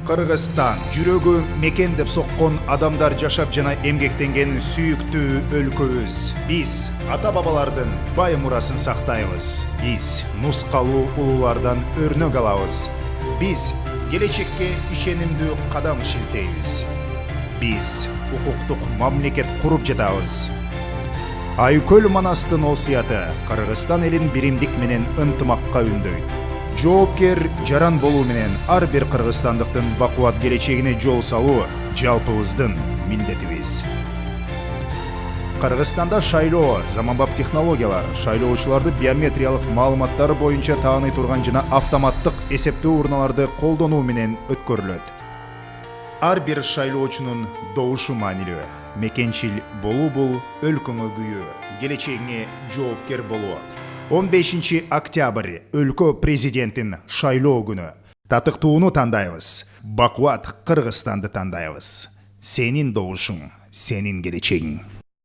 Кыргызстан жүрөгү мекен деп соккон адамдар жашап жана эмгектенген сүйүктүү өлкөбүз. Биз ата бабалардын бай мурасын сактайбыз. Биз нускалуу улуулардан өрнөк алабыз. Биз келечекке ишенимдүү кадам шилтейбиз. Биз укуктук мамлекет куруп жатабыз. Айкөл Манастын осуяты Кыргызстан элин биримдик менен ынтымакка үндөйт. Жоопкер жаран болуу менен ар бир кыргызстандыктын бакубат келечегине жол салуу жалпыбыздын милдетибиз. Кыргызстанда шайлоо заманбап технологиялар, шайлоочуларды биометриялык маалыматтары боюнча тааный турган жана автоматтык эсептөө урналарды колдонуу менен өткөрүлөт. Ар бир шайлоочунун добушу маанилүү. Мекенчил болуу бул өлкөңө күйөө, келечегиңе жоопкер болуу. 15 октябрь өлкө президентин шайлоо күнү. Татыктууну тандайбыз. Бакубат Кыргызстанды тандайбыз. Сенин добушуң, сенин келечегиң.